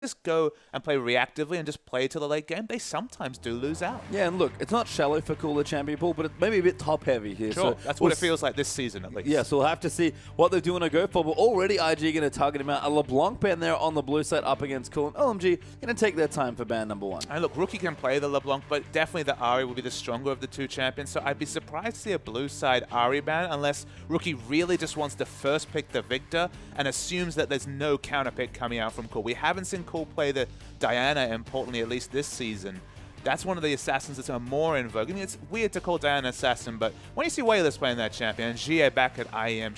just go and play reactively and just play to the late game, they sometimes do lose out. Yeah, and look, it's not shallow for Cooler Champion Pool, but it's maybe a bit top-heavy here. Sure, so that's what it feels like this season, at least. Yeah, so we'll have to see what they're doing to go for, but already IG going to target him out. A LeBlanc ban there on the blue side up against Cool, and OMG going to take their time for ban number 1. And look, Rookie can play the LeBlanc, but definitely the Ahri will be the stronger of the two champions, so I'd be surprised to see a blue side Ahri ban unless Rookie really just wants to first pick the Victor and assumes that there's no counter pick coming out from Cool. We haven't seen Cool play the Diana, importantly, at least this season. That's one of the assassins that's more in vogue. I mean, it's weird to call Diana assassin, but when you see Wayless playing that champion and Jie back at IEM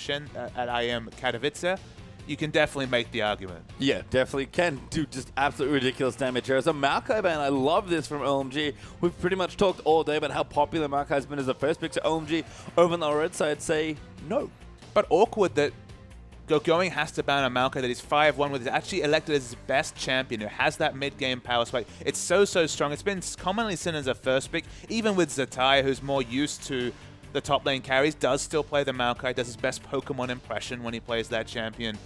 Katowice, you can definitely make the argument. Yeah, definitely can do just absolutely ridiculous damage here. So Maokai ban, I love this from OMG. We've pretty much talked all day about how popular Maokai has been as a first pick, so OMG over on the red side say no. But awkward that Going has to ban a Maokai that is 5-1 with, is actually elected as his best champion, who has that mid-game power spike. It's so strong. It's been commonly seen as a first pick, even with Zatai, who's more used to the top lane carries, does still play the Maokai, does his best Pokemon impression when he plays that champion.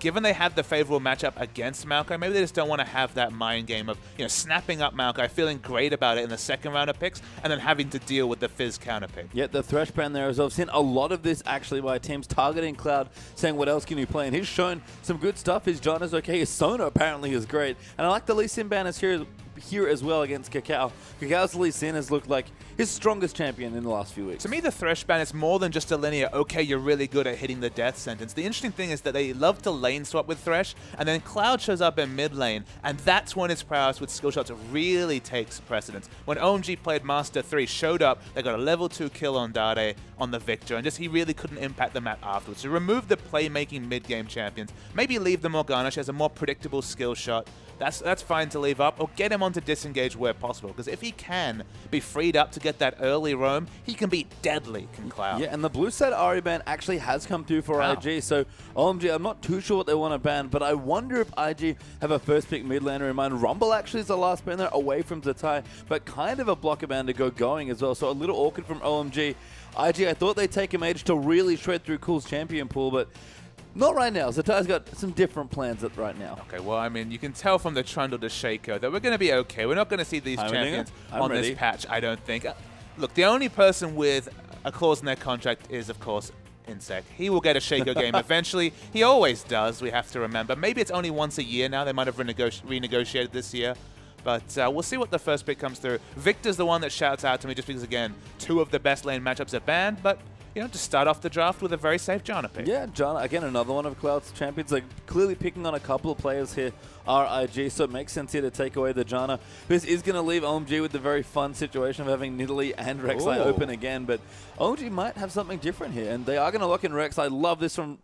Given they have the favorable matchup against Maokai, maybe they just don't want to have that mind game of, snapping up Maokai, feeling great about it in the second round of picks, and then having to deal with the Fizz counter pick. Yeah, the Thresh ban there as well. I've seen a lot of this actually by teams targeting Cloud, saying what else can you play, and he's shown some good stuff. His John is okay, his Sona apparently is great, and I like the Lee Sin ban is here as well against Kakao. Kakao's Lee Sin has looked like his strongest champion in the last few weeks. To me, the Thresh ban is more than just a linear, okay, you're really good at hitting the death sentence. The interesting thing is that they love to lane swap with Thresh, and then Cloud shows up in mid lane, and that's when his prowess with skill shots really takes precedence. When OMG played Master 3, showed up, they got a level 2 kill on Dade on the Victor, and he really couldn't impact the map afterwards. So remove the playmaking mid-game champions. Maybe leave the Morgana, she has a more predictable skill shot. That's fine to leave up, or get him onto disengage where possible, because if he can be freed up to get that early roam, he can be deadly, can Cloud. Yeah, and the blue side Ahri ban actually has come through for IG, so OMG, I'm not too sure what they want to ban, but I wonder if IG have a first pick mid laner in mind. Rumble actually is the last ban there, away from Zatai, but kind of a blocker ban to go going as well, so a little awkward from OMG. IG, I thought they'd take a mage to really shred through Cool's champion pool, but not right now. Zatai's got some different plans right now. Okay, well, I mean, you can tell from the Trundle to Shaco that we're going to be okay. We're not going to see these champions on this patch, I don't think. Look, the only person with a clause in their contract is, of course, Insect. He will get a Shaco game eventually. He always does, we have to remember. Maybe it's only once a year now. They might have renegotiated this year. But we'll see what the first pick comes through. Victor's the one that shouts out to me just because, again, 2 of the best lane matchups are banned, but to start off the draft with a very safe Janna pick. Yeah, Janna, again, another one of Cloud's champions. Like, clearly picking on a couple of players here are IG, so it makes sense here to take away the Janna. This is going to leave OMG with the very fun situation of having Nidalee and Rek'Sai open again, but OMG might have something different here, and they are going to lock in Rek'Sai. I love this from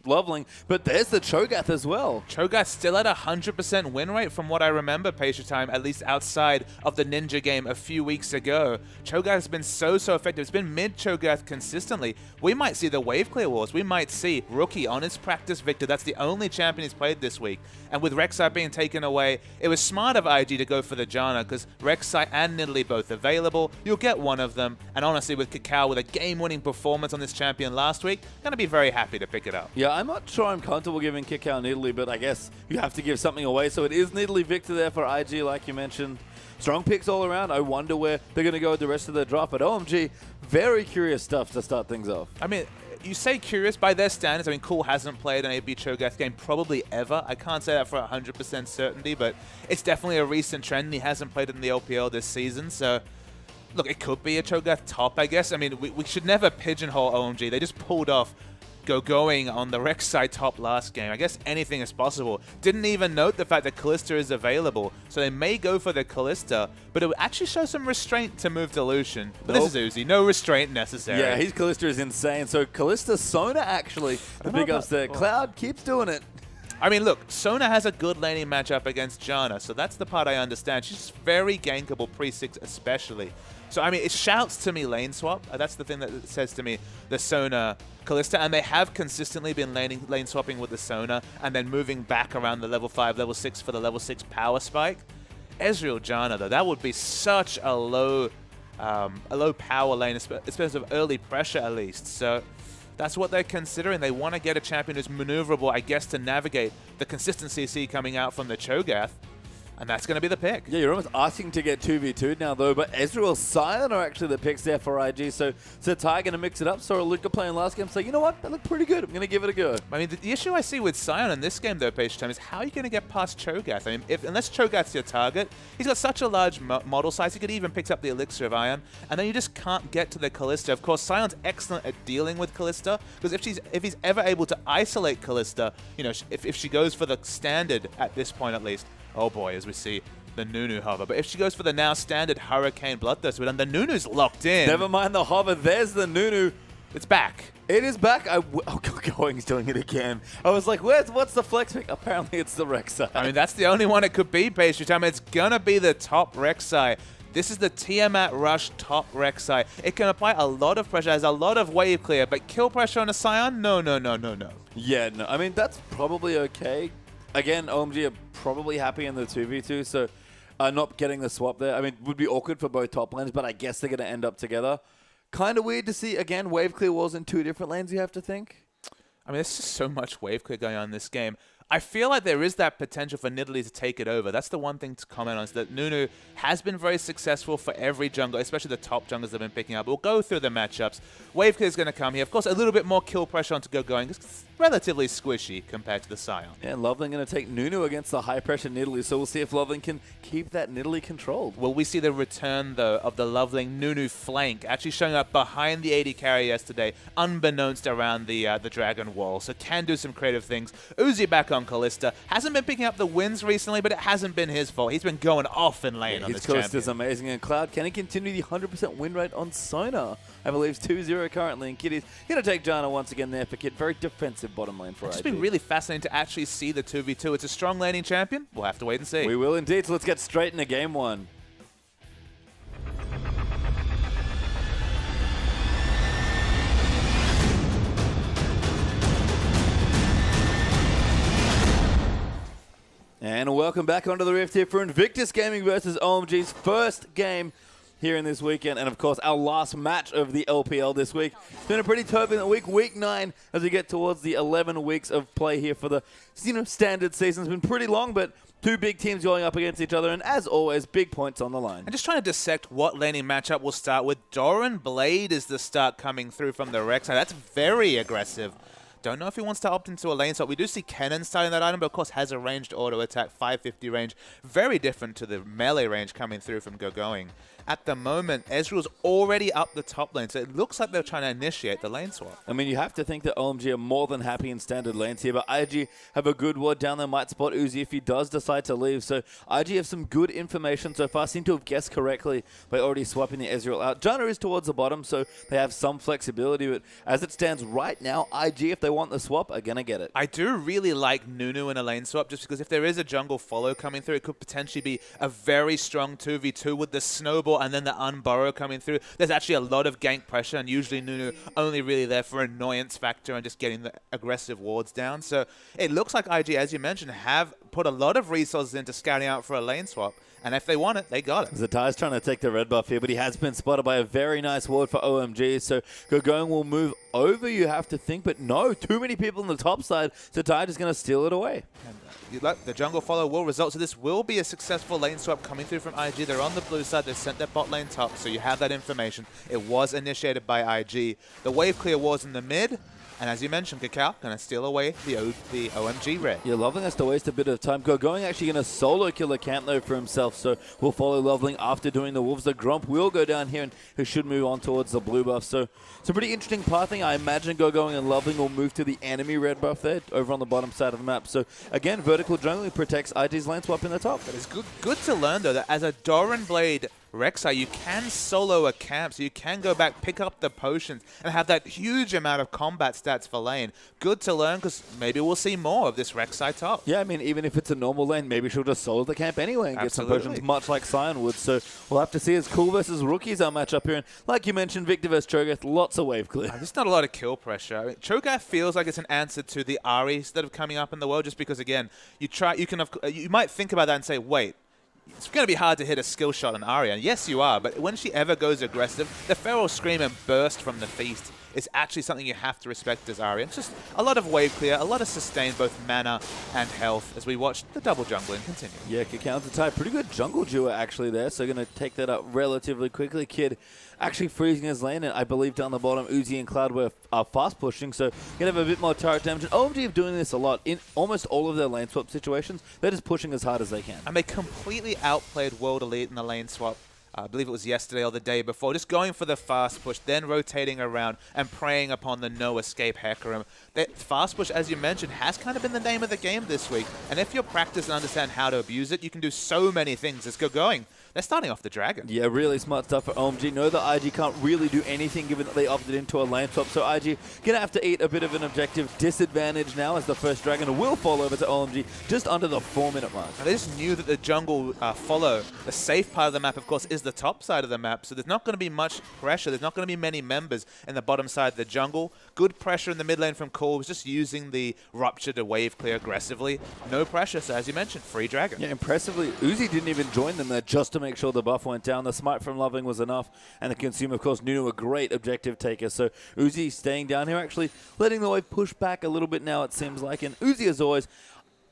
Loveling, but there's the Cho'Gath as well. Cho'Gath still at 100% win rate from what I remember, Patient Time, at least outside of the Ninja game a few weeks ago. Cho'Gath has been so effective. It's been mid Cho'Gath consistently. We might see the wave clear wars. We might see Rookie on his practice Victor. That's the only champion he's played this week. And with Rek'Sai being taken away, it was smart of IG to go for the Janna because Rek'Sai and Nidalee both available. You'll get one of them. And honestly, with Kakao with a game-winning performance on this champion last week, going to be very happy to pick it up. Yeah, I'm not sure I'm comfortable giving Kakao Nidalee, but I guess you have to give something away. So it is Nidalee Victor there for IG, like you mentioned. Strong picks all around. I wonder where they're going to go with the rest of the draft. But OMG, very curious stuff to start things off. I mean, you say curious by their standards. I mean, Cool hasn't played an AB Cho'Gath game probably ever. I can't say that for 100% certainty, but it's definitely a recent trend. He hasn't played it in the LPL this season, so look, it could be a Cho'Gath top, I guess. I mean, we should never pigeonhole OMG. They just pulled off going on the Rek'Sai top last game. I guess anything is possible. Didn't even note the fact that Kalista is available, so they may go for the Kalista, but it would actually show some restraint to move to Lucian. But this is Uzi. No restraint necessary. Yeah, his Kalista is insane. So Kalista Sona actually, the big ups there. Cloud keeps doing it. I mean, look, Sona has a good laning matchup against Janna, so that's the part I understand. She's very gankable pre-6 especially. So, I mean, it shouts to me lane swap. That's the thing that it says to me, the Sona Kalista. And they have consistently been lane swapping with the Sona and then moving back around the level 5, level 6 for the level 6 power spike. Ezreal Janna, though, that would be such a low power lane, especially of early pressure at least. So, That's what they're considering. They want to get a champion who's maneuverable, I guess, to navigate the consistency you see coming out from the Cho'Gath. And that's going to be the pick. Yeah, you're almost asking to get 2v2'd now, though. But Ezreal, Sion are actually the picks there for IG. So Ty going to mix it up. Saw Luca playing last game. So, you know what? That looked pretty good. I'm going to give it a go. I mean, the issue I see with Sion in this game, though, Page Time, is how are you going to get past Cho'Gath? I mean, unless Cho'Gath's your target, he's got such a large model size, he could even pick up the Elixir of Iron, and then you just can't get to the Kalista. Of course, Sion's excellent at dealing with Kalista, because if he's ever able to isolate Kalista, you know, if she goes for the standard at this point at least, oh boy, as we see the Nunu hover. But if she goes for the now standard Hurricane Bloodthirst, then the Nunu's locked in. Never mind the hover. There's the Nunu. It's back. It is back. Going's doing it again. I was like, what's the flex pick? Apparently it's the Rek'Sai. I mean, that's the only one it could be, Pastry Time. It's going to be the top Rek'Sai. This is the Tiamat Rush top Rek'Sai. It can apply a lot of pressure, has a lot of wave clear, but kill pressure on a Sion? No. Yeah, no. I mean, that's probably okay. Again, OMG are probably happy in the 2v2, so not getting the swap there. I mean, would be awkward for both top lanes, but I guess they're going to end up together. Kind of weird to see, again, wave clear walls in 2 different lanes, you have to think. I mean, there's just so much wave clear going on in this game. I feel like there is that potential for Nidalee to take it over. That's the one thing to comment on, is that Nunu has been very successful for every jungle, especially the top junglers they've been picking up. We'll go through the matchups. Wave clear is going to come here. Of course, a little bit more kill pressure on to go going. It's relatively squishy compared to the Sion. Yeah, and Loveling going to take Nunu against the high-pressure Nidalee, so we'll see if Loveling can keep that Nidalee controlled. Will we see the return, though, of the Loveling Nunu flank actually showing up behind the AD carry yesterday, unbeknownst around the Dragon Wall, so can do some creative things. Uzi back on Kalista. Hasn't been picking up the wins recently, but it hasn't been his fault. He's been going off in lane on this champion. His coast is amazing. And Cloud, can he continue the 100% win rate on Sona? I believe it's 2-0 currently, and Kitty's going to take Janna once again there for Kit. Very defensive bottom lane for IG. It's been really fascinating to actually see the 2v2. It's a strong laning champion. We'll have to wait and see. We will indeed. So let's get straight into game one. And welcome back onto the Rift here for Invictus Gaming versus OMG's first game here in this weekend. And of course, our last match of the LPL this week. It's been a pretty turbulent week, week 9, as we get towards the 11 weeks of play here for the standard season. It's been pretty long, but 2 big teams going up against each other, and as always, big points on the line. I'm just trying to dissect what laning matchup we'll start with. Doran Blade is the start coming through from the Rek'Sai. That's very aggressive. Don't know if he wants to opt into a lane swap. We do see Kennen starting that item, but of course has a ranged auto attack, 550 range. Very different to the melee range coming through from Gogoing. At the moment, Ezreal's already up the top lane, so it looks like they're trying to initiate the lane swap. I mean, you have to think that OMG are more than happy in standard lanes here, but IG have a good ward down there, might spot Uzi if he does decide to leave. So IG have some good information so far, seem to have guessed correctly by already swapping the Ezreal out. Janna is towards the bottom, so they have some flexibility, but as it stands right now, IG, if they want the swap, are going to get it. I do really like Nunu in a lane swap, just because if there is a jungle follow coming through, it could potentially be a very strong 2v2 with the snowball and then the unburrow coming through. There's actually a lot of gank pressure, and usually Nunu only really there for annoyance factor and just getting the aggressive wards down. So it looks like IG, as you mentioned, have put a lot of resources into scouting out for a lane swap. And if they want it, they got it. Zatai's trying to take the red buff here, but he has been spotted by a very nice ward for OMG. So Gogoing will move over, you have to think. But no, too many people on the top side. Zatai is going to steal it away. And, the jungle follow will result. So this will be a successful lane swap coming through from IG. They're on the blue side. They sent their bot lane top. So you have that information. It was initiated by IG. The wave clear was in the mid. And as you mentioned, Kakao going to steal away the OMG red. Yeah, Loveling has to waste a bit of time. Gogoing actually going to solo kill a camp though for himself, so we'll follow Loveling after doing the Wolves. The Grump will go down here and he should move on towards the blue buff. So it's a pretty interesting pathing. I imagine Gogoing and Loveling will move to the enemy red buff there over on the bottom side of the map. So again, vertical jungling protects IG's lane swap in the top. But it's good to learn though that as a Doran Blade Rek'Sai, you can solo a camp, so you can go back, pick up the potions, and have that huge amount of combat stats for lane. Good to learn, because maybe we'll see more of this Rek'Sai top. Yeah, I mean, even if it's a normal lane, maybe she'll just solo the camp anyway and get some potions, much like Sion would. So we'll have to see. As cool versus rookies our matchup here. And like you mentioned, Victor versus Cho'Gath, lots of wave clear. There's not a lot of kill pressure. I mean, Cho'Gath feels like it's an answer to the Aries that are coming up in the world, just because, again, you might think about that and say, wait, it's going to be hard to hit a skill shot on Arya. And yes, you are, but when she ever goes aggressive, the Feral Scream and Burst from the Feast is actually something you have to respect as Ari. It's just a lot of wave clear, a lot of sustain, both mana and health, as we watch the double jungling continue. Yeah, Kakao to tie. Pretty good jungle duo actually there, so going to take that up relatively quickly. Kid actually freezing his lane, and I believe down the bottom, Uzi and Cloud were fast pushing, so going to have a bit more turret damage. And OMG are doing this a lot. In almost all of their lane swap situations, they're just pushing as hard as they can. And they completely outplayed World Elite in the lane swap. I believe it was yesterday or the day before, just going for the fast push, then rotating around and preying upon the no-escape Hecarim. That fast push, as you mentioned, has kind of been the name of the game this week. And if you practice and understand how to abuse it, you can do so many things. Let's go going. They're starting off the Dragon. Yeah, really smart stuff for OMG. Know that IG can't really do anything given that they opted into a lane swap. So IG going to have to eat a bit of an objective disadvantage now as the first Dragon will fall over to OMG just under the 4-minute mark. Now, they just knew that the jungle follow. The safe part of the map, of course, is the top side of the map. So there's not going to be much pressure. There's not going to be many members in the bottom side of the jungle. Good pressure in the mid lane from Cole. Was just using the Rupture to wave clear aggressively. No pressure. So as you mentioned, free Dragon. Yeah, impressively, Uzi didn't even join them there just to make sure the buff went down. The smite from Loving was enough, and the Consumer, of course, Nunu a great objective taker. So Uzi staying down here, actually letting the wave push back a little bit now, it seems like. And Uzi, as always,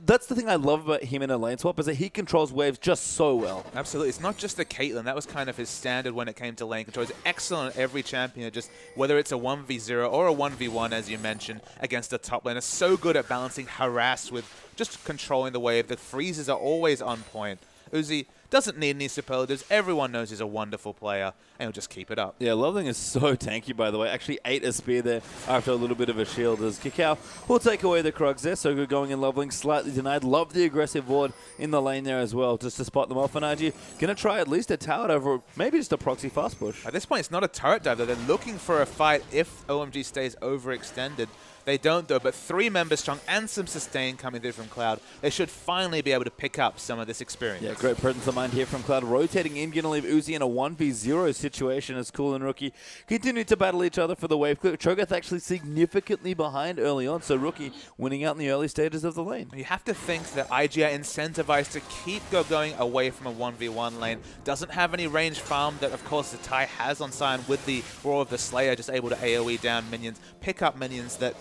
that's the thing I love about him in a lane swap, is that he controls waves just so well. Absolutely. It's not just the Caitlyn. That was kind of his standard when it came to lane control. He's excellent at every champion, just whether it's a 1v0 or a 1v1, as you mentioned, against a top laner. So good at balancing harass with just controlling the wave. The freezes are always on point. Uzi doesn't need any superlatives. Everyone knows he's a wonderful player, and he'll just keep it up. Yeah, Loveling is so tanky, by the way. Actually ate a spear there after a little bit of a shield as Kakao will take away the Krugs there. So good going in Loveling, slightly denied. Love the aggressive ward in the lane there as well, just to spot them off. And IG going to try at least a tower dive or maybe just a proxy fast push. At this point, it's not a turret dive, though. They're looking for a fight if OMG stays overextended. They don't, though, but 3 members strong and some sustain coming through from Cloud. They should finally be able to pick up some of this experience. Yeah, great presence of mind here from Cloud. Rotating in, going to leave Uzi in a 1v0 situation as Cool and Rookie continue to battle each other for the wave clear. Cho'Gath actually significantly behind early on, so Rookie winning out in the early stages of the lane. You have to think that IG are incentivized to keep going away from a 1v1 lane. Doesn't have any range farm that, of course, the Tai has on Sion with the Roar of the Slayer, just able to AoE down minions, pick up minions that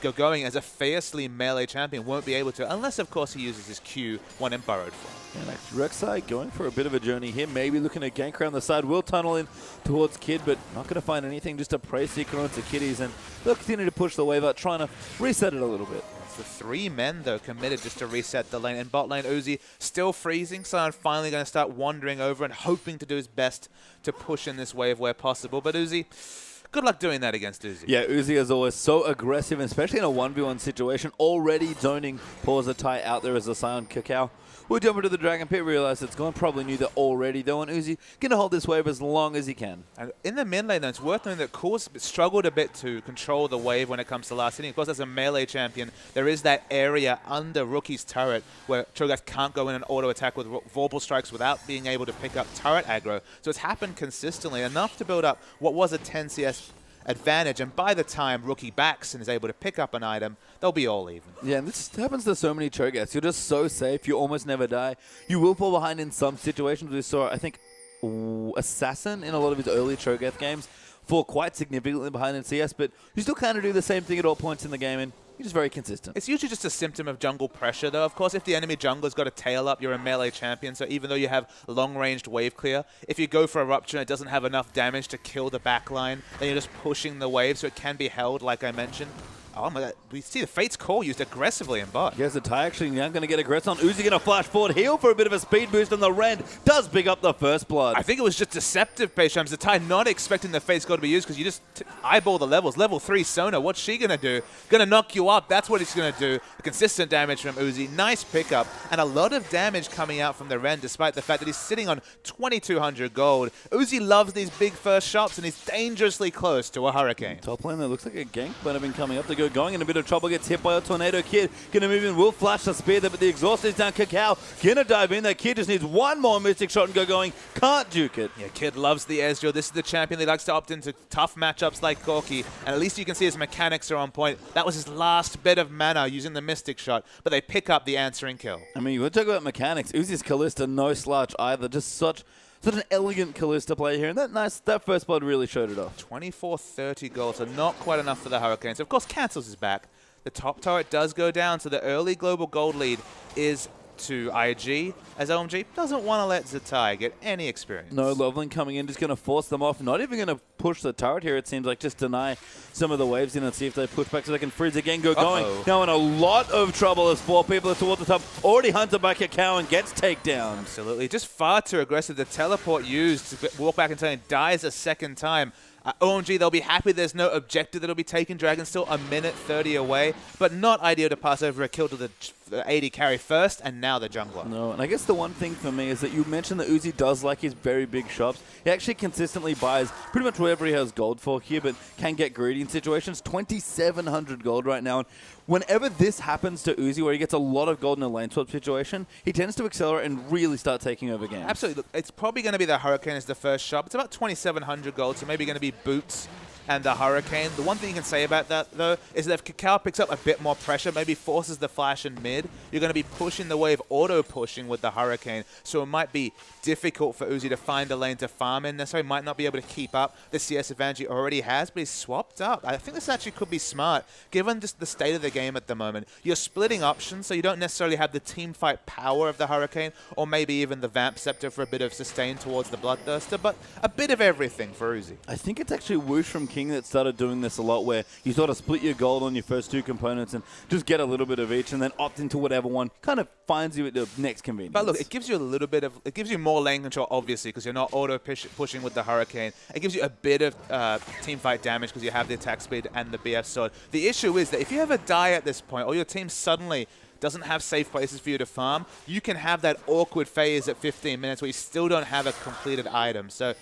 go going as a fiercely melee champion won't be able to, unless, of course, he uses his Q when in burrowed form. And Rek'Sai going for a bit of a journey here, maybe looking at gank around the side, will tunnel in towards Kid, but not going to find anything, just a prey seeker onto Kiddies, and they'll continue to push the wave out, trying to reset it a little bit. It's the 3 men, though, committed just to reset the lane. In bot lane, Uzi still freezing, Sion finally going to start wandering over and hoping to do his best to push in this wave where possible, but Uzi, good luck doing that against Uzi. Yeah, Uzi is always so aggressive, especially in a 1v1 situation. Already zoning pause a tie out there as a Sion Kakao. We'll jump into the Dragon Pit, realize it's gone. Probably knew that already, though, and Uzi going to hold this wave as long as he can. And in the mid lane, though, it's worth noting that Cool's struggled a bit to control the wave when it comes to last hitting. Of course, as a melee champion, there is that area under Rookie's turret where Cho'Gath can't go in and auto-attack with Vorpal Strikes without being able to pick up turret aggro. So it's happened consistently, enough to build up what was a 10 CS advantage, and by the time Rookie backs and is able to pick up an item, they'll be all even. Yeah, and this happens to so many Cho'Gaths. You're just so safe. You almost never die. You will fall behind in some situations. We saw, I think, Assassin in a lot of his early Cho'Gath games fall quite significantly behind in CS, but you still kind of do the same thing at all points in the game, and you're just very consistent. It's usually just a symptom of jungle pressure, though. Of course, if the enemy jungler's got a tail up, you're a melee champion, so even though you have long-ranged wave clear, if you go for a Rupture and it doesn't have enough damage to kill the backline, then you're just pushing the wave, so it can be held, like I mentioned. Oh my god, we see the Fate's Call used aggressively in bot. Yes, the Tai actually now going to get aggressive on. Uzi going to flash forward, heal for a bit of a speed boost, and the Rend does pick up the first blood. I think it was just deceptive, Payshams. The Tai not expecting the Fate's Call to be used because you just eyeball the levels. Level 3 Sona, what's she going to do? Going to knock you up, that's what he's going to do. Consistent damage from Uzi, nice pickup, and a lot of damage coming out from the Rend despite the fact that he's sitting on 2,200 gold. Uzi loves these big first shots and he's dangerously close to a Hurricane. Top lane there looks like a gank might have been coming up to go going in a bit of trouble, gets hit by a Tornado. Kid gonna move in, will flash the spear there, but the exhaust is down. Kakao gonna dive in. That Kid just needs one more Mystic Shot and go going. Can't duke it. Yeah, Kid loves the Ezreal. This is the champion that likes to opt into tough matchups like Corki, and at least you can see his mechanics are on point. That was his last bit of mana using the Mystic Shot, but they pick up the answering kill. I mean, you want to talk about mechanics. Uzi's Kalista, no slouch either. Just such such an elegant Kalista play here, and that first blood really showed it off. 24-30 gold, so not quite enough for the Hurricanes. Of course, Cancels is back. The top turret does go down, so the early global gold lead is to IG, as OMG doesn't want to let Zatai get any experience. No, Loveland coming in, just going to force them off. Not even going to push the turret here, it seems like. Just deny some of the waves in and see if they push back so they can freeze again, going. Now in a lot of trouble as 4 people are towards the top. Already hunted by Cacao and gets takedown. Absolutely. Just far too aggressive. The teleport used to walk back and turn dies a second time. OMG, they'll be happy there's no objective that'll be taken. Dragon's still a minute 30 away, but not ideal to pass over a kill to the AD carry first, and now the jungler. No, and I guess the one thing for me is that you mentioned that Uzi does like his very big shops. He actually consistently buys pretty much whatever he has gold for here, but can get greedy in situations. 2,700 gold right now. And whenever this happens to Uzi, where he gets a lot of gold in a lane swap situation, he tends to accelerate and really start taking over games. Absolutely. Look, it's probably going to be the Hurricane as the first shop. It's about 2,700 gold, so maybe going to be Boots and the Hurricane. The one thing you can say about that, though, is that if Cacao picks up a bit more pressure, maybe forces the flash in mid, you're going to be pushing the wave, auto-pushing with the Hurricane. So it might be difficult for Uzi to find a lane to farm in. Necessarily might not be able to keep up the CS advantage he already has, but he's swapped up. I think this actually could be smart, given just the state of the game at the moment. You're splitting options, so you don't necessarily have the team fight power of the Hurricane, or maybe even the Vamp Scepter for a bit of sustain towards the Bloodthirster, but a bit of everything for Uzi. I think it's actually Whoosh from King that started doing this a lot, where you sort of split your gold on your first 2 components and just get a little bit of each and then opt into whatever one kind of finds you at the next convenience. But look, it gives you a little bit of, it gives you more lane control, obviously, because you're not auto-pushing with the Hurricane. It gives you a bit of team fight damage because you have the attack speed and the BF sword. The issue is that if you ever die at this point, or your team suddenly doesn't have safe places for you to farm, you can have that awkward phase at 15 minutes where you still don't have a completed item. So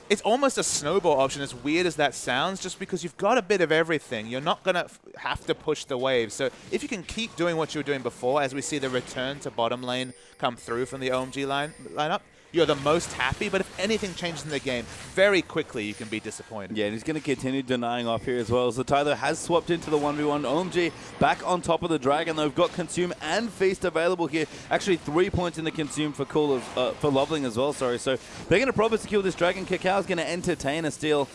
it's almost a snowball option, as weird as that sounds, just because you've got a bit of everything. You're not going to have to push the wave. So if you can keep doing what you were doing before, as we see the return to bottom lane come through from the OMG lineup, you're the most happy. But if anything changes in the game, very quickly you can be disappointed. Yeah, and he's going to continue denying off here as well. As the Tyler has swapped into the 1v1. OMG back on top of the Dragon. They've got Consume and Feast available here. Actually, 3 points in the Consume for for Loveling as well, sorry. So they're going to promise to kill this Dragon. Cacao's going to entertain a steal.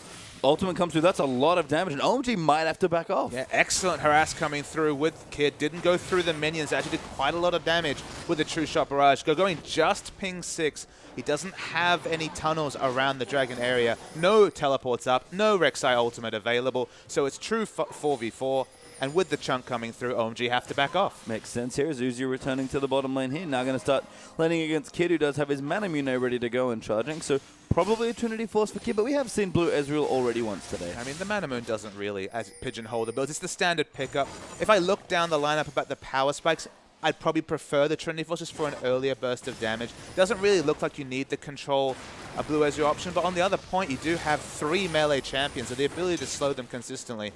Ultimate comes through. That's a lot of damage, and OMG might have to back off. Yeah, excellent harass coming through with Kid. Didn't go through the minions. Actually did quite a lot of damage with the True Shot Barrage. Going just ping 6. He doesn't have any tunnels around the Dragon area. No teleports up. No Rek'Sai ultimate available. So it's true 4v4. And with the chunk coming through, OMG have to back off. Makes sense here. Zuzu returning to the bottom lane here. Now going to start laning against Kid, who does have his Mana Mune ready to go and charging. So probably a Trinity Force for Kid, but we have seen Blue Ezreal already once today. I mean, the Mana Moon doesn't really pigeonhole the builds. It's the standard pickup. If I look down the lineup about the power spikes, I'd probably prefer the Trinity Force just for an earlier burst of damage. Doesn't really look like you need the control a Blue Ezreal option, but on the other point, you do have 3 melee champions, so the ability to slow them consistently.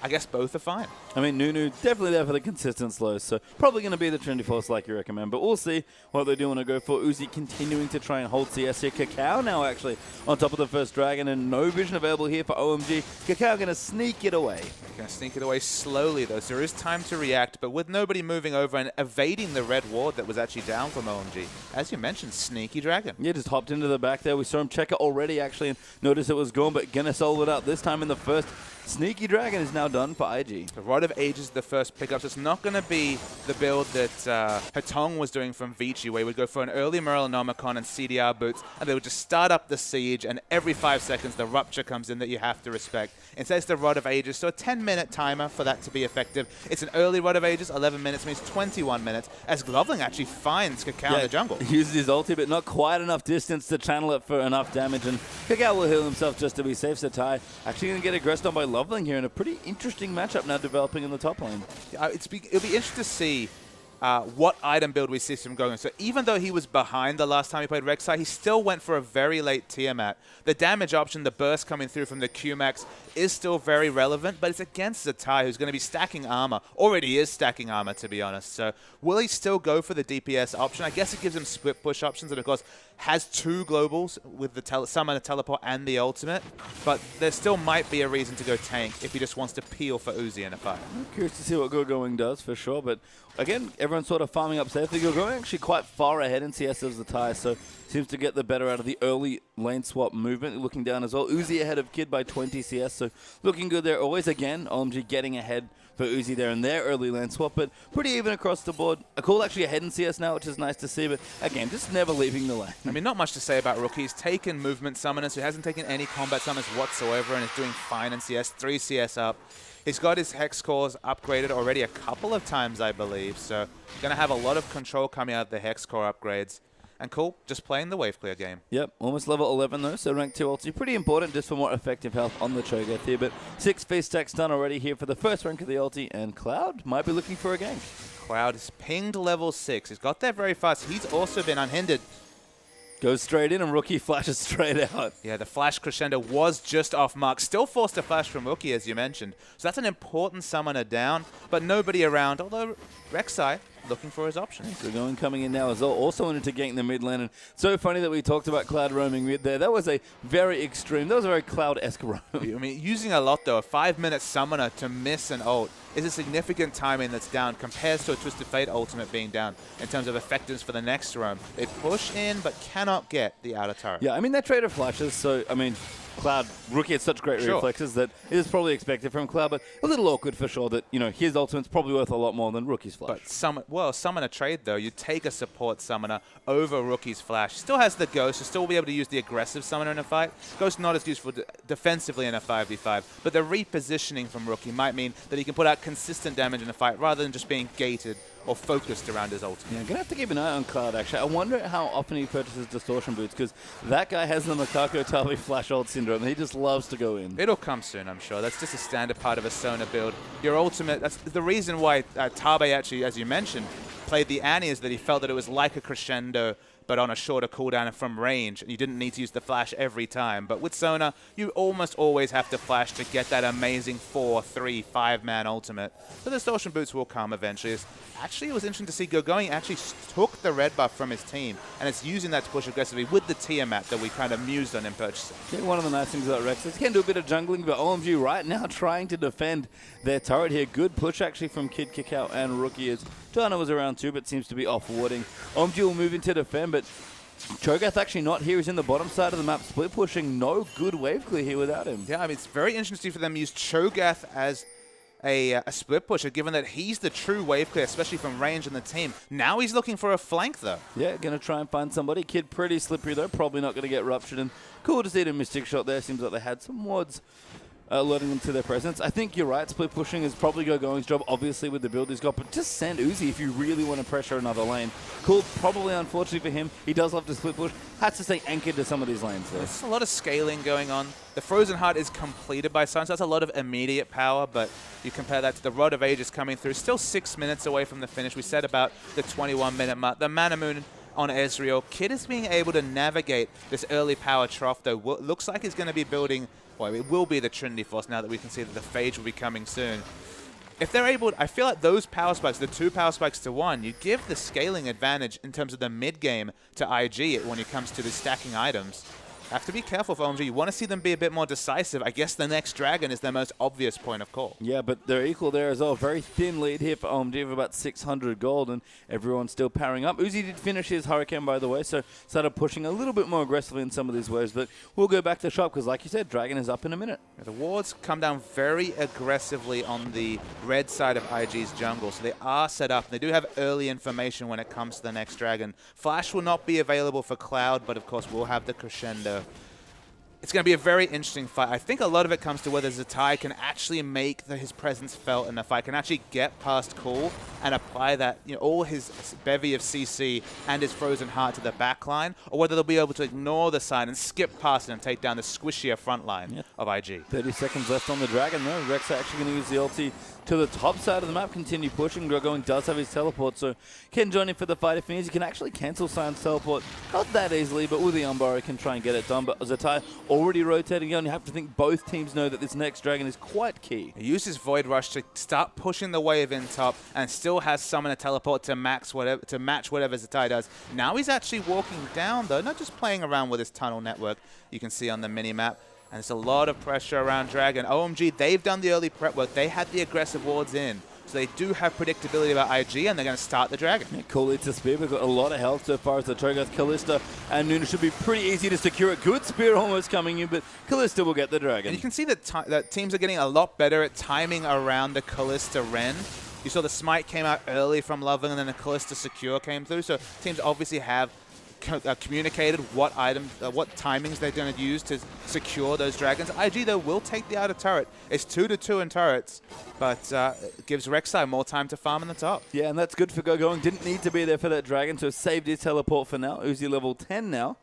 I guess both are fine. I mean, Nunu definitely there for the consistent slows, so probably going to be the Trinity Force like you recommend. But we'll see what they do want to go for. Uzi continuing to try and hold CS here. Cacao now actually on top of the first Dragon, and no vision available here for OMG. Cacao going to sneak it away. Going to sneak it away slowly, though, so there is time to react. But with nobody moving over and evading the red ward that was actually down from OMG, as you mentioned, sneaky Dragon. Yeah, just hopped into the back there. We saw him check it already, actually, and noticed it was gone, but going to solve it up this time in the first. Sneaky Dragon is now done for IG. The Rod of Ages is the first pickup, so it's not going to be the build that Hatong was doing from Vici, where he would go for an early Morellonomicon and CDR boots, and they would just start up the siege, and every 5 seconds the Rupture comes in that you have to respect. Instead, it's the Rod of Ages, so a 10-minute timer for that to be effective. It's an early Rod of Ages, 11 minutes means 21 minutes, as Gloveling actually finds Cacao in the jungle. He uses his ulti, but not quite enough distance to channel it for enough damage, and Cacao will heal himself just to be safe. Zatai actually going to get aggressed on by Loveling here in a pretty interesting matchup now developing in the top lane. It'll be interesting to see what item build we see him going. So even though he was behind the last time he played Rek'Sai, he still went for a very late Tiamat. The damage option, the burst coming through from the Qmax, is still very relevant, but it's against Zatai, who's going to be stacking armor. Already is stacking armor, to be honest. So will he still go for the DPS option? I guess it gives him split push options, and of course has 2 globals with the summon, a teleport, and the ultimate. But there still might be a reason to go tank if he just wants to peel for Uzi in a fight. I'm curious to see what Go Going does for sure, but again, everyone's sort of farming up safely. You're going actually quite far ahead in CS as the tie, so seems to get the better out of the early lane swap movement. Looking down as well. Uzi ahead of Kid by 20 CS, so looking good there. Always, again, OMG getting ahead for Uzi there in their early lane swap, but pretty even across the board. A call actually ahead in CS now, which is nice to see, but again, just never leaving the lane. I mean, not much to say about Rookie. He's taken movement summoners, so he hasn't taken any combat summons whatsoever and is doing fine in CS, 3 CS up. He's got his Hex cores upgraded already a couple of times, I believe, so going to have a lot of control coming out of the Hex core upgrades. And cool, just playing the wave clear game. Yep, almost level 11 though, so rank 2 ulti. Pretty important just for more effective health on the Cho'Gath here, but 6 face stacks done already here for the first rank of the ulti, and Cloud might be looking for a gank. Cloud is pinged level 6. He's got there very fast. He's also been unhindered. Goes straight in and Rookie flashes straight out. Yeah, the flash crescendo was just off mark. Still forced a flash from Rookie, as you mentioned. So that's an important summoner down, but nobody around, although Rek'Sai looking for his options. So going coming in now as well. Also wanted to gank the mid lane. And so funny that we talked about Cloud roaming mid there. That was a very extreme, that was a very Cloud-esque roam. I mean, using a lot though, a 5-minute summoner to miss an ult is a significant timing that's down compared to a Twisted Fate ultimate being down in terms of effectiveness for the next roam. They push in but cannot get the outer turret. Yeah, I mean, that trade of flashes, so, I mean, Cloud, Rookie had such great reflexes that it is probably expected from Cloud, but a little awkward for sure that, you know, his ultimate's probably worth a lot more than Rookie's flash. But summon a trade though. You take a support summoner over Rookie's flash. Still has the Ghost, so still will be able to use the aggressive summoner in a fight. Ghost not as useful defensively in a 5v5, but the repositioning from Rookie might mean that he can put out consistent damage in a fight rather than just being gated or focused around his ultimate. Yeah, I'm going to have to keep an eye on Cloud, actually. I wonder how often he purchases Distortion Boots, because that guy has the Makako Tabi Flash Ult Syndrome. He just loves to go in. It'll come soon, I'm sure. That's just a standard part of a Sona build. Your ultimate, that's the reason why Tabe actually, as you mentioned, played the Annie, is that he felt that it was like a crescendo, but on a shorter cooldown and from range, and you didn't need to use the flash every time. But with Sona, you almost always have to flash to get that amazing 4, 3, 5-man ultimate. So the Distortion Boots will come eventually. Actually, it was interesting to see Gogoing actually took the red buff from his team, and it's using that to push aggressively with the Tiamat that we kind of mused on him purchasing. Yeah, one of the nice things about Rex is he can do a bit of jungling, but OMG right now trying to defend their turret here. Good push actually from Kid, Kickout, and Rookie as Tana was around too, but seems to be off warding. OMG will move into defend, but Cho'Gath actually not here. He's in the bottom side of the map, split pushing. No good wave clear here without him. Yeah, I mean, it's very interesting for them to use Cho'Gath as a split pusher, given that he's the true wave clear, especially from range in the team. Now he's looking for a flank, though. Yeah, going to try and find somebody. Kid pretty slippery, though. Probably not going to get ruptured. And cool to see the Mystic Shot there. Seems like they had some wards alerting them to their presence. I think you're right. Split pushing is probably Gogoing's job, obviously, with the build he's got. But just send Uzi if you really want to pressure another lane. Cool, probably unfortunately for him. He does love to split push. Has to stay anchored to some of these lanes, though. There's a lot of scaling going on. The Frozen Heart is completed by Sun, so that's a lot of immediate power, but you compare that to the Rod of Ages coming through. Still 6 minutes away from the finish. We said about the 21-minute mark. The Mana Moon on Ezreal. Kid is being able to navigate this early power trough, though. Looks like he's going to be building, well, it will be the Trinity Force now that we can see that the Phage will be coming soon. If they're able, I feel like those power spikes, the 2 power spikes to 1, you give the scaling advantage in terms of the mid game to IG when it comes to the stacking items. Have to be careful for OMG. You want to see them be a bit more decisive. I guess the next dragon is their most obvious point of call. Yeah, but they're equal there as well. Very thin lead here for OMG of about 600 gold, and everyone's still powering up. Uzi did finish his Hurricane, by the way, so started pushing a little bit more aggressively in some of these waves, but we'll go back to shop because, like you said, dragon is up in a minute. Yeah, the wards come down very aggressively on the red side of IG's jungle, so they are set up. They do have early information when it comes to the next dragon. Flash will not be available for Cloud, but of course we'll have the crescendo. It's going to be a very interesting fight. I think a lot of it comes to whether Zatai can actually make his presence felt in the fight, can actually get past Cool and apply that, you know, all his bevy of CC and his Frozen Heart to the back line, or whether they'll be able to ignore the side and skip past it and take down the squishier front line of IG. 30 seconds left on the dragon, though. Rex actually going to use the ulti to the top side of the map, continue pushing. Gogoing does have his teleport, so can join him for the fight if he needs. He can actually cancel Sion's teleport. Not that easily, but with the Umbaro, he can try and get it done. But Zatai already rotating on. You have to think both teams know that this next dragon is quite key. He used his Void Rush to start pushing the wave in top and still has Summon a teleport to match whatever Zatai does. Now he's actually walking down, though, not just playing around with his tunnel network you can see on the mini-map. And there's a lot of pressure around Dragon. OMG, they've done the early prep work. They had the aggressive wards in. So they do have predictability about IG, and they're going to start the Dragon. Yeah, cool. It's a spear. We've got a lot of health so far as the Cho'Gath, Kalista, and Nuna should be pretty easy to secure. A good spear almost coming in, but Kalista will get the Dragon. And you can see that teams are getting a lot better at timing around the Kalista Ren. You saw the Smite came out early from Loving, and then the Kalista Secure came through. So teams obviously have communicated what timings they're going to use to secure those dragons. IG, though, will take the outer turret. It's 2-2 in turrets, but it gives Rek'Sai more time to farm in the top. Yeah, and that's good for Going. Didn't need to be there for that dragon, so saved his teleport for now. Uzi level 10 now.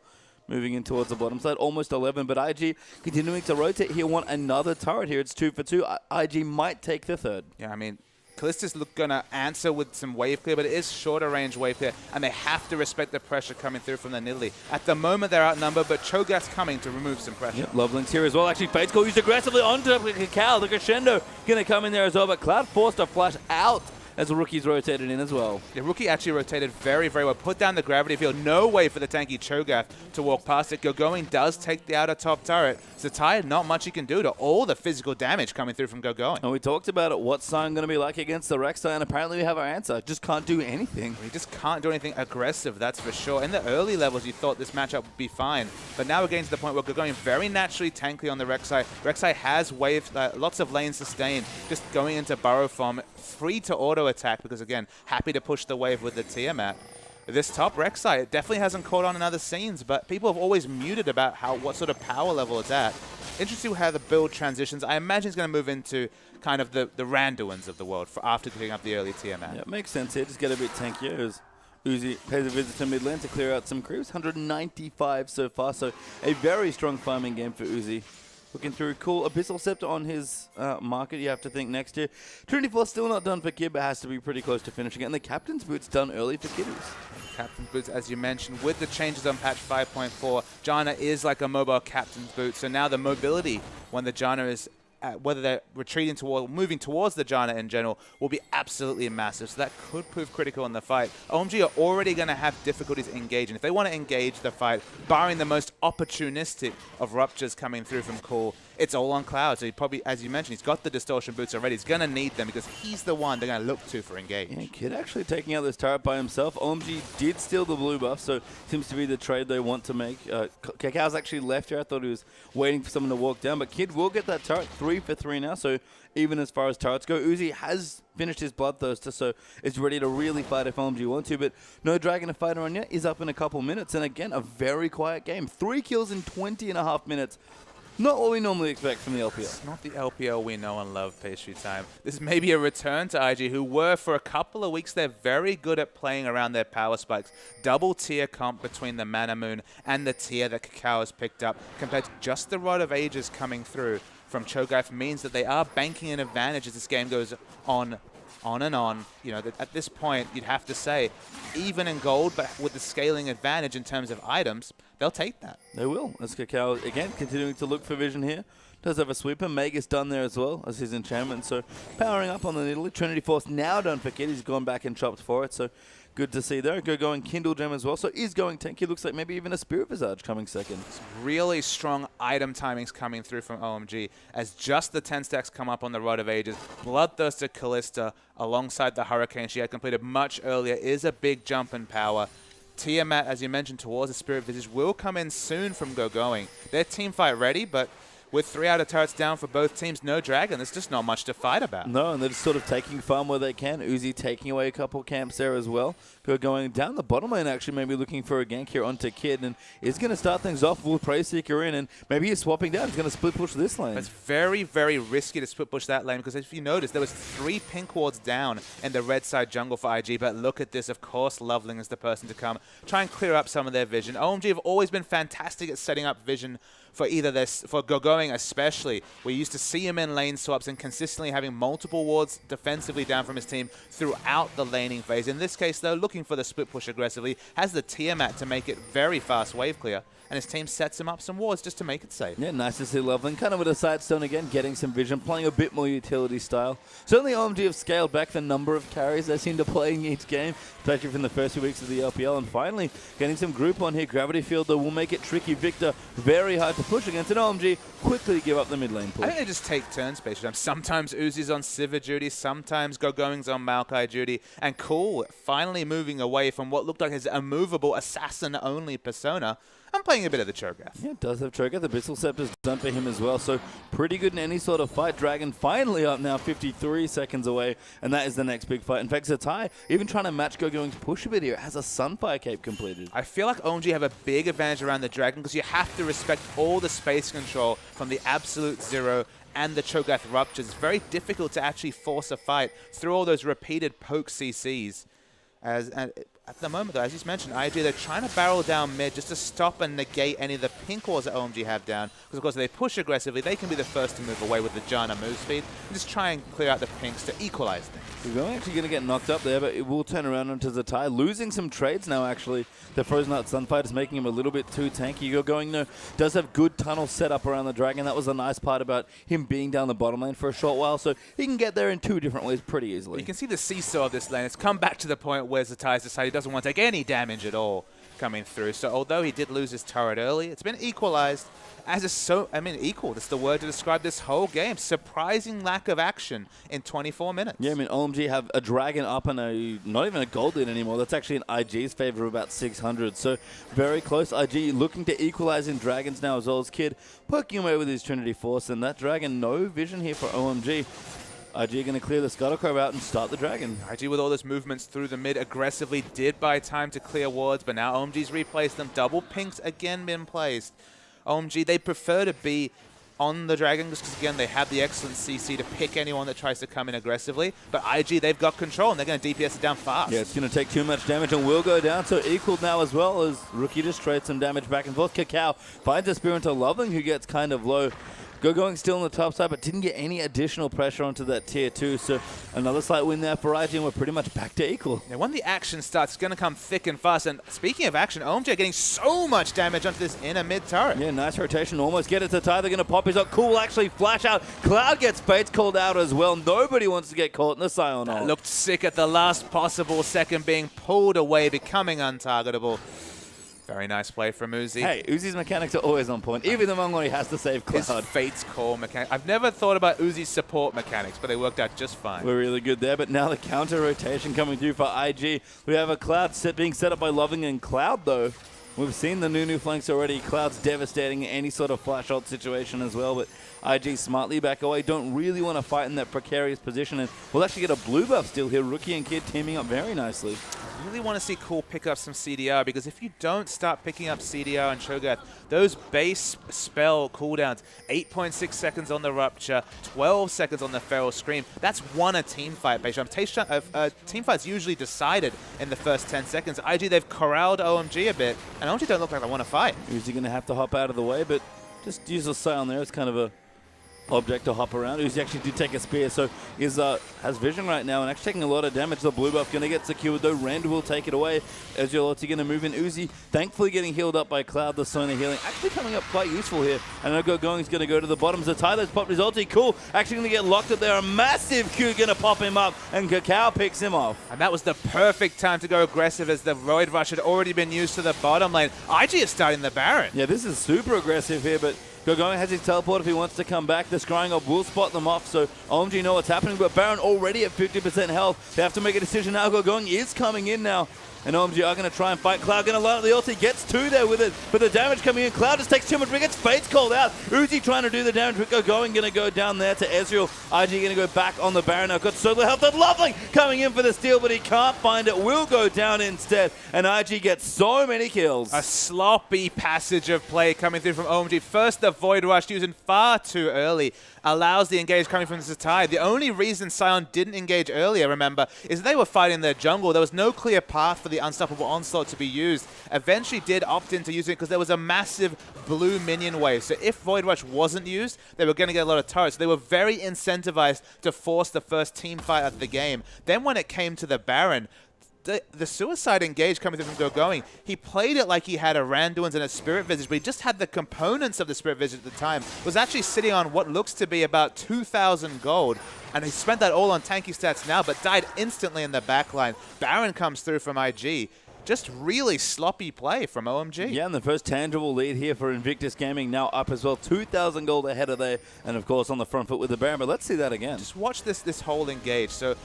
Moving in towards the bottom side, almost 11, but IG continuing to rotate here. Want another turret here. It's 2 for 2. IG might take the third. Yeah, I mean, Kalista's going to answer with some wave clear, but it is shorter range wave clear, and they have to respect the pressure coming through from the Nidalee. At the moment, they're outnumbered, but Cho'Gath's coming to remove some pressure. Yep, Lovelink's here as well. Actually, Fate's Call used aggressively onto Cacao. The Crescendo going to come in there as well, but Cloud forced a flash out as the Rookie's rotated in as well. The Rookie actually rotated very, very well. Put down the gravity field. No way for the tanky Cho'Gath to walk past it. Going does take the outer top turret. Zatai, not much he can do to all the physical damage coming through from Going. And we talked about it. What's Sion going to be like against the Rek'Sai? And apparently we have our answer. Just can't do anything. He just can't do anything aggressive, that's for sure. In the early levels, you thought this matchup would be fine. But now we're getting to the point where Going very naturally tanky on the Rek'Sai. Rek'Sai has waves, lots of lane sustain, just going into Burrow Farm, free to auto attack because, again, happy to push the wave with the Tiamat. This top Rek'Sai, it definitely hasn't caught on in other scenes, but people have always muted about what sort of power level it's at. Interesting how the build transitions. I imagine it's going to move into kind of the Randuins of the world for after picking up the early Tiamat. Yeah, it makes sense here. Just get a bit tankier as Uzi pays a visit to mid lane to clear out some creeps. 195 so far, so a very strong farming game for Uzi. Looking through, cool. Abyssal Scepter on his market, you have to think next year. Trinity Force still not done for Kid, but has to be pretty close to finishing it. And the Captain's Boot's done early for Kiddies. Captain's Boots, as you mentioned, with the changes on patch 5.4, Janna is like a mobile Captain's Boot. So now the mobility when the Janna is, whether they're retreating toward, moving towards the Janna in general, will be absolutely massive. So that could prove critical in the fight. OMG are already going to have difficulties engaging. If they want to engage the fight, barring the most opportunistic of ruptures coming through from Cool, it's all on Cloud. So he probably, as you mentioned, he's got the distortion boots already. He's going to need them because he's the one they're going to look to for engage. Yeah, Kid actually taking out this turret by himself. OMG did steal the blue buff, so seems to be the trade they want to make. Cacao's actually left here. I thought he was waiting for someone to walk down, but Kid will get that turret. 3 for 3 now, so even as far as turrets go, Uzi has finished his Bloodthirster, so is ready to really fight if OMG want to, but no Dragon to fight on yet. Is up in a couple minutes, and again, a very quiet game. 3 kills in 20.5 minutes. Not what we normally expect from the LPL. It's not the LPL we know and love, Pastry Time. This may be a return to IG, who were, for a couple of weeks, they're very good at playing around their power spikes. Double tier comp between the Mana Moon and the tier that Cacao has picked up, compared to just the Rod of Ages coming through from Cho'Gath, means that they are banking an advantage as this game goes on and on. You know, at this point, you'd have to say, even in gold, but with the scaling advantage in terms of items, they'll take that. They will. As Cacao, again, continuing to look for vision here. Does have a sweeper. Mega's done there as well as his enchantment. So powering up on the Nidalee. Trinity Force now done for Kid. He's gone back and chopped for it. So good to see there. Going Kindle Gem as well. So is going tanky. Looks like maybe even a Spirit Visage coming second. Really strong item timings coming through from OMG as just the 10 stacks come up on the Rod of Ages. Bloodthirster Kalista alongside the Hurricane she had completed much earlier is a big jump in power. Tiamat, as you mentioned, towards the Spirit Visage will come in soon from Going. They're team fight ready, but with 3 outer turrets down for both teams, no Dragon. There's just not much to fight about. No, and they're just sort of taking farm where they can. Uzi taking away a couple camps there as well. Going down the bottom lane, actually, maybe looking for a gank here onto Kid, and is going to start things off with Prey Seeker in, and maybe he's swapping down. He's going to split push this lane. It's very, very risky to split push that lane, because if you notice, there was 3 pink wards down in the red side jungle for IG, but look at this. Of course, Loveling is the person to come. Try and clear up some of their vision. OMG have always been fantastic at setting up vision for either this, for Going especially. We used to see him in lane swaps and consistently having multiple wards defensively down from his team throughout the laning phase. In this case, though, looking for the split push aggressively, has the Tiamat to make it very fast wave clear, and his team sets him up some wards just to make it safe. Yeah, nice to see Loveling. Kind of with a sidestone again, getting some vision, playing a bit more utility style. Certainly OMG have scaled back the number of carries they seem to play in each game, especially from the first few weeks of the LPL, and finally getting some group on here. Gravity Field, though, will make it tricky. Victor, very hard to to push against, and OMG quickly give up the mid lane push. I think they just take turns based on sometimes Uzi's on Sivir duty, sometimes Gogoing's on Maokai duty, and Cool finally moving away from what looked like his immovable assassin-only persona. I'm playing a bit of the Cho'Gath. Yeah, it does have Cho'Gath. The Bissell Scepter's done for him as well, so pretty good in any sort of fight. Dragon finally up now, 53 seconds away, and that is the next big fight. In fact, Zatai even trying to match Gogoing's push a bit here. It has a Sunfire cape completed. I feel like OMG have a big advantage around the Dragon because you have to respect all the space control from the Absolute Zero and the Cho'Gath Ruptures. It's very difficult to actually force a fight through all those repeated poke CCs. At the moment, though, as you mentioned, IG, they're trying to barrel down mid just to stop and negate any of the pink walls that OMG have down. Because, of course, if they push aggressively, they can be the first to move away with the Janna move speed and just try and clear out the pinks to equalize things. We're actually going to get knocked up there, but it will turn around onto Zatai. Losing some trades now, actually. The Frozen Heart Sunfight is making him a little bit too tanky. Gogoing, though, does have good tunnel set up around the Dragon. That was the nice part about him being down the bottom lane for a short while, so he can get there in two different ways pretty easily. You can see the seesaw of this lane. It's come back to the point where Zatai's decided he doesn't want to take any damage at all coming through. So although he did lose his turret early, it's been equalized as equal. That's the word to describe this whole game. Surprising lack of action in 24 minutes. Yeah, I mean, OMG have a Dragon up and not even a gold lead anymore. That's actually in IG's favor of about 600. So very close. IG looking to equalize in Dragons now as well as Kid poking away with his Trinity Force. And that Dragon, no vision here for OMG. IG going to clear the Scuttlecrow out and start the Dragon. IG with all those movements through the mid aggressively did buy time to clear wards, but now OMG's replaced them. Double pinks again been placed. OMG, they prefer to be on the Dragon just because, again, they have the excellent CC to pick anyone that tries to come in aggressively. But IG, they've got control, and they're going to DPS it down fast. Yeah, it's going to take too much damage and will go down. So equaled now as well as Rookie just trades some damage back and forth. Cacao finds a spear into Loving, who gets kind of low. Gogoing still on the top side, but didn't get any additional pressure onto that tier 2. So another slight win there for IG, and we're pretty much back to equal. Now, when the action starts, it's going to come thick and fast. And speaking of action, OMG are getting so much damage onto this inner mid turret. Yeah, nice rotation. Almost get it to Ty. They're going to pop his up. Cool actually flash out. Cloud gets Fates called out as well. Nobody wants to get caught in the Scion ult. Looked sick at the last possible second, being pulled away, becoming untargetable. Very nice play from Uzi. Hey, Uzi's mechanics are always on point, even the moment when he has to save Cloud. His Fate's Call mechanic. I've never thought about Uzi's support mechanics, but they worked out just fine. We're really good there, but now the counter rotation coming through for IG. We have a Cloud being set up by Loving and Cloud, though. We've seen the new flanks already. Cloud's devastating in any sort of flash ult situation as well, but IG smartly back away. Don't really want to fight in that precarious position, and we'll actually get a blue buff still here. Rookie and Kid teaming up very nicely. I really want to see Cool pick up some CDR, because if you don't start picking up CDR and Cho'Gath, those base spell cooldowns, 8.6 seconds on the Rupture, 12 seconds on the Feral Scream, that's won a team fight. Team fight's usually decided in the first 10 seconds. IG, they've corralled OMG a bit, and OMG don't look like they want to fight. Uzi going to have to hop out of the way, but just use a Scion there. It's kind of a object to hop around. Uzi actually did take a spear, so has vision right now and actually taking a lot of damage. The blue buff going to get secured, though. Rand will take it away. Ezreal going to move in. Uzi thankfully getting healed up by Cloud. The Sona healing actually coming up quite useful here. And I know Gogoing's going to go to the bottom. So Tyler's popped his ulti. Cool. Actually going to get locked up there. A massive Q going to pop him up, and Cacao picks him off. And that was the perfect time to go aggressive, as the Void Rush had already been used to the bottom lane. IG is starting the Baron. Yeah, this is super aggressive here, but Gogoing has his teleport if he wants to come back. The Scrying Up will spot them off, so OMG know what's happening, but Baron already at 50% health. They have to make a decision now. Gogoing is coming in now, and OMG are going to try and fight. Cloud going to line up the ulti, gets two there with it, but the damage coming in. Cloud just takes too much, but gets Fates called out. Uzi trying to do the damage, but Gogoing going to go down there to Ezreal. IG going to go back on the Baron now. Got so little health. Lovely coming in for the steal, but he can't find it. Will go down instead, and IG gets so many kills. A sloppy passage of play coming through from OMG. First, the Void Rush using far too early allows the engage coming from Zatai. The only reason Scion didn't engage earlier, remember, is they were fighting their jungle. There was no clear path for the Unstoppable Onslaught to be used. Eventually did opt into using it because there was a massive blue minion wave. So if Void Rush wasn't used, they were going to get a lot of turrets. They were very incentivized to force the first team fight of the game. Then when it came to the Baron, the suicide engage coming through from Gogoing, he played it like he had a Randuin's and a Spirit Visage, but he just had the components of the Spirit Visage at the time. Was actually sitting on what looks to be about 2,000 gold, and he spent that all on tanky stats now, but died instantly in the backline. Baron comes through from IG. just really sloppy play from OMG. Yeah, and the first tangible lead here for Invictus Gaming now up as well. 2,000 gold ahead of there, and of course on the front foot with the Baron. But let's see that again. Just watch this whole engage. So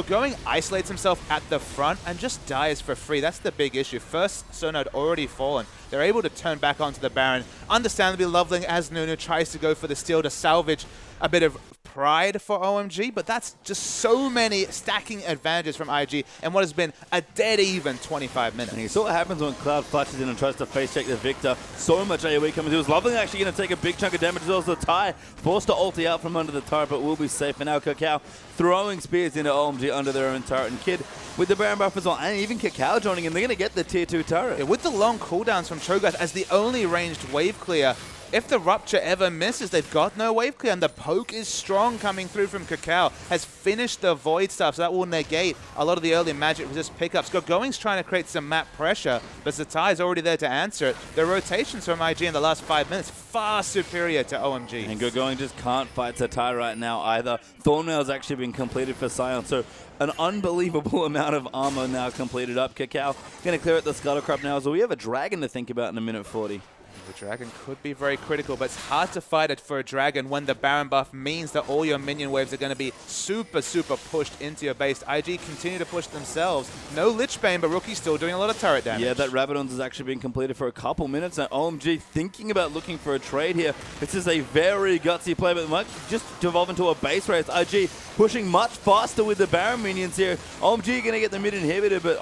Going isolates himself at the front and just dies for free. That's the big issue. First Sona had already fallen. They're able to turn back onto the Baron. Understandably, Loveling as Nunu tries to go for the steal to salvage a bit of pride for OMG, but that's just so many stacking advantages from IG and what has been a dead even 25 minutes. And you saw what happens when Cloud flashes in and tries to face check the Victor. So much AoE coming through. Loveling actually going to take a big chunk of damage as well as the Ty. Forced to ulti out from under the turret, but will be safe. And now Kakao throwing spears into OMG under their own turret. And Kid with the Baron buff as well. And even Kakao joining in. They're going to get the tier 2 turret. Yeah, with the long cooldowns from Cho'Gath as the only ranged wave clear, if the Rupture ever misses, they've got no wave clear, and the poke is strong coming through from Kakao. Has finished the Void stuff, so that will negate a lot of the early magic resist pickups. Going's trying to create some map pressure, but Zatai's already there to answer it. The rotations from IG in the last 5 minutes, far superior to OMG. And Going just can't fight Zatai right now either. Thornmail's actually been completed for Sion, so an unbelievable amount of armor now completed up. Kakao going to clear out the Scuttlecrab now, so we have a dragon to think about in a minute 40. The dragon could be very critical, but it's hard to fight it for a dragon when the Baron buff means that all your minion waves are going to be super pushed into your base. IG continue to push themselves. No Lich Bane, but Rookie's still doing a lot of turret damage. Yeah, that Rabadon's has actually been completed for a couple minutes now. OMG thinking about looking for a trade here. This is a very gutsy play, but it might just devolve into a base race. IG pushing much faster with the Baron minions here. OMG are going to get the mid inhibitor, but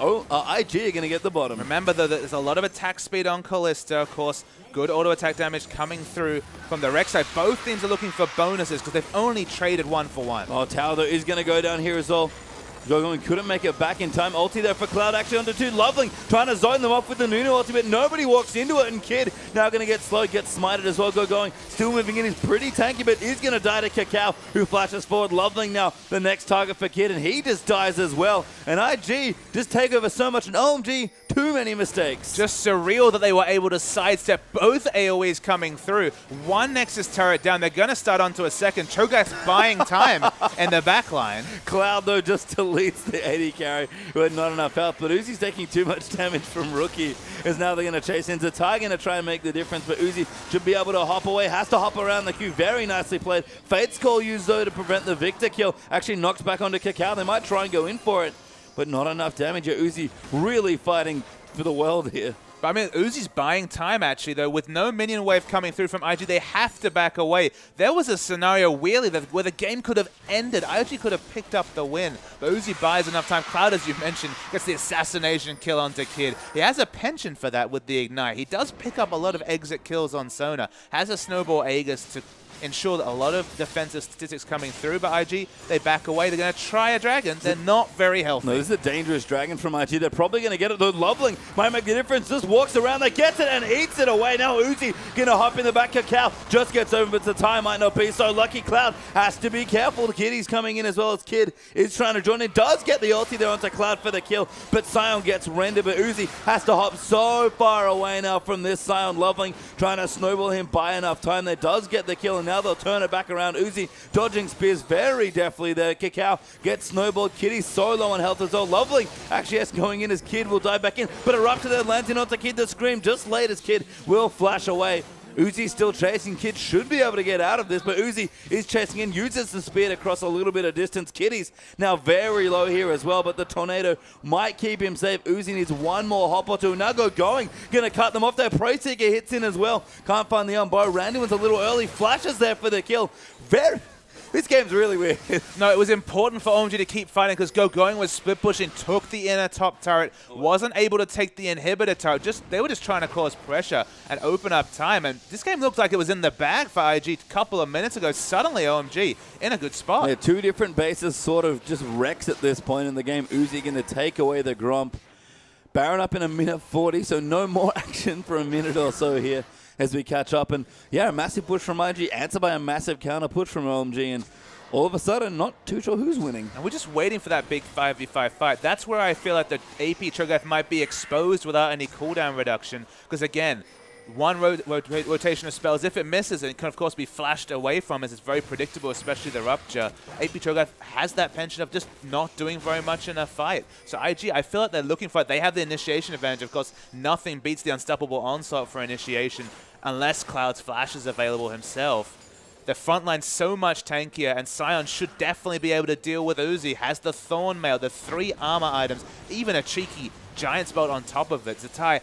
IG are going to get the bottom. Remember, though, that there's a lot of attack speed on Kalista, of course. Good auto attack damage coming through from the Rex side. Both teams are looking for bonuses because they've only traded 1-for-1. Oh, Tower though is going to go down here as well. Going couldn't make it back in time. Ulti there for Cloud actually onto 2. Loveling trying to zone them off with the Nunu ulti, but nobody walks into it. And Kid now going to get slow, gets smited as well. Going still moving in. He's pretty tanky, but is going to die to Kakao, who flashes forward. Loveling now the next target for Kid, and he just dies as well. And IG just take over so much, and OMG, too many mistakes. Just surreal that they were able to sidestep both AoEs coming through. One Nexus turret down. They're going to start onto a second. Cho'Gath's buying time in the back line. Cloud, though, just deletes the AD carry who had not enough health. But Uzi's taking too much damage from Rookie, as now they're going to chase in. Zatai going to try and make the difference, but Uzi should be able to hop away. Has to hop around the queue. Very nicely played. Fate's Call used, though, to prevent the Victor kill. Actually knocks back onto Kakao. They might try and go in for it, but not enough damage. Uzi really fighting for the world here. But I mean, Uzi's buying time, actually, though. With no minion wave coming through from IG, they have to back away. There was a scenario, really, where the game could have ended. IG could have picked up the win, but Uzi buys enough time. Cloud, as you mentioned, gets the assassination kill onto Kid. He has a penchant for that with the Ignite. He does pick up a lot of exit kills on Sona. Has a Snowball Aegis to ensure that a lot of defensive statistics coming through, but IG, they back away. They're going to try a dragon. They're not very healthy. No, this is a dangerous dragon from IG. They're probably going to get it. The Loveling might make the difference. Just walks around, they gets it and eats it away. Now Uzi going to hop in the back. Kakao just gets over, but the time might not be so lucky. Cloud has to be careful. The Kid is coming in as well as Kid is trying to join in. Does get the ulti there onto Cloud for the kill, but Sion gets rendered, but Uzi has to hop so far away now from this Sion. Loveling trying to snowball him by enough time. They does get the kill, and now they'll turn it back around. Uzi dodging spears very deftly there. Kakao gets snowballed. Kitty so low on health as well. Lovely actually yes, going in as Kid will dive back in, but Eruptor there lands in onto Kid. The scream just late as Kid will flash away. Uzi still chasing. Kid should be able to get out of this, but Uzi is chasing in, uses the spear to cross a little bit of distance. Kitty's now very low here as well, but the Tornado might keep him safe. Uzi needs one more hop or two. Now going to cut them off there. Pro Seeker hits in as well. Can't find the unbow. Randy was a little early. Flashes there for the kill. This game's really weird. No, it was important for OMG to keep fighting because Going was split pushing, took the inner top turret, wasn't able to take the inhibitor turret. They were just trying to cause pressure and open up time. And this game looked like it was in the bag for IG a couple of minutes ago. Suddenly, OMG in a good spot. Yeah, two different bases sort of just wrecks at this point in the game. Uzi going to take away the Gromp. Baron up in a minute 40, so no more action for a minute or so here as we catch up. And yeah, a massive push from IG, answered by a massive counter push from OMG, and all of a sudden, not too sure who's winning. And we're just waiting for that big 5v5 fight. That's where I feel like the AP Cho'Gath might be exposed without any cooldown reduction. Because again, one rotation of spells. If it misses, it can of course be flashed away from, as it's very predictable, especially the Rupture. AP Cho'Gath has that penchant of just not doing very much in a fight. So IG, I feel like they're looking for it. They have the initiation advantage. Of course, nothing beats the Unstoppable Onslaught for initiation unless Cloud's Flash is available himself. The front line's so much tankier, and Sion should definitely be able to deal with Uzi. Has the Thorn Mail, the 3 armor items, even a cheeky Giant Spell on top of it. Zatai,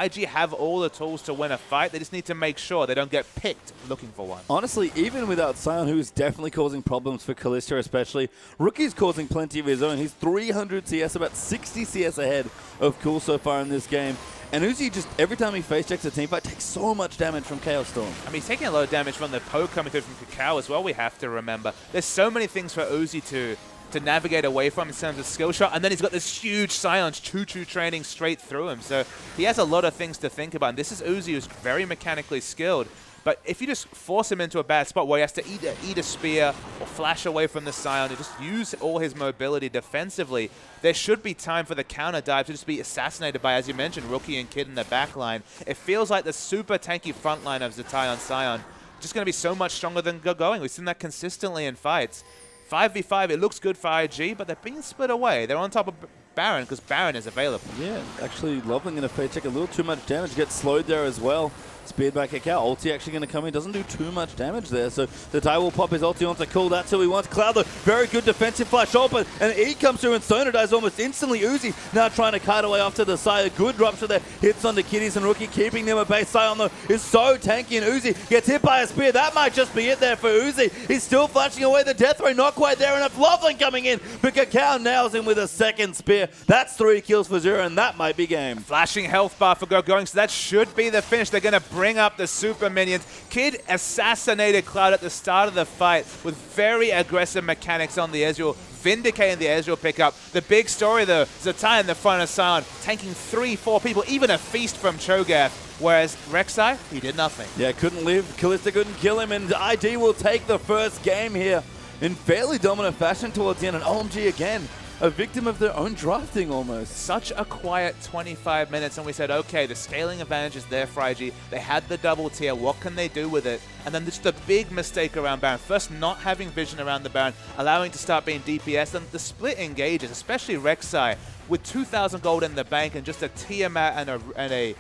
IG have all the tools to win a fight. They just need to make sure they don't get picked looking for one. Honestly, even without Sion, who's definitely causing problems for Kalista especially, Rookie's causing plenty of his own. He's 300 CS, about 60 CS ahead of Cool so far in this game. And Uzi just, every time he face checks a teamfight, takes so much damage from Chaos Storm. I mean, he's taking a lot of damage from the poke coming through from Kakao as well, we have to remember. There's so many things for Uzi to navigate away from in terms of skill shot, and then he's got this huge silence choo-choo training straight through him. So he has a lot of things to think about. And this is Uzi, who's very mechanically skilled. But if you just force him into a bad spot where he has to eat a spear or flash away from the Scion and just use all his mobility defensively, there should be time for the counter dive to just be assassinated by, as you mentioned, Rookie and Kid in the back line. It feels like the super tanky front line of Zatai on Scion just going to be so much stronger than going. We've seen that consistently in fights. 5v5, it looks good for IG, but they're being split away. They're on top of Baron because Baron is available. Yeah, actually, Loveling in a face check, a little too much damage, gets slowed there as well. Speared by Kakao. Ulti actually going to come in. Doesn't do too much damage there. So the Zatai will pop his ulti onto Cool. That's who he wants. Cloud, though, very good defensive flash open. And E comes through and Sonar dies almost instantly. Uzi now trying to kite away off to the side. A good rupture there. Hits onto Kitties and Rookie, keeping them at base. Sion, though, is so tanky. And Uzi gets hit by a spear. That might just be it there for Uzi. He's still flashing away the death ray. Not quite there enough. Loveling coming in. But Kakao nails him with a second spear. That's 3 kills for 0, and that might be game. Flashing health bar for going, so that should be the finish. They're going to bring up the super minions. Kid assassinated Cloud at the start of the fight with very aggressive mechanics on the Ezreal, vindicating the Ezreal pickup. The big story though, Zatai in the front of Sion, tanking 3-4 people, even a feast from Cho'Gath. Whereas Rek'Sai, he did nothing. Yeah, couldn't live. Kalista couldn't kill him, and ID will take the first game here in fairly dominant fashion towards the end. And OMG again, a victim of their own drafting almost. Such a quiet 25 minutes, and we said, okay, the scaling advantage is there for IG. They had the double tier. What can they do with it? And then just a big mistake around Baron. First, not having vision around the Baron, allowing to start being DPS, and the split engages, especially Rek'Sai, with 2,000 gold in the bank and just a Tiamat and a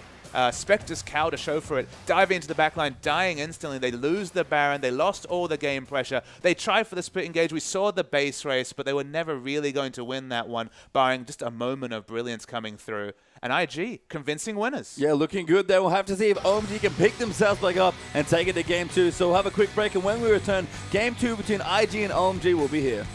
Spectre's Cow to show for it, diving into the backline, dying instantly. They lose the Baron. They lost all the game pressure. They tried for the split engage. We saw the base race, but they were never really going to win that one, barring just a moment of brilliance coming through. And IG, convincing winners. Yeah, looking good there. We'll have to see if OMG can pick themselves back up and take it to Game 2. So we'll have a quick break, and when we return, Game 2 between IG and OMG will be here.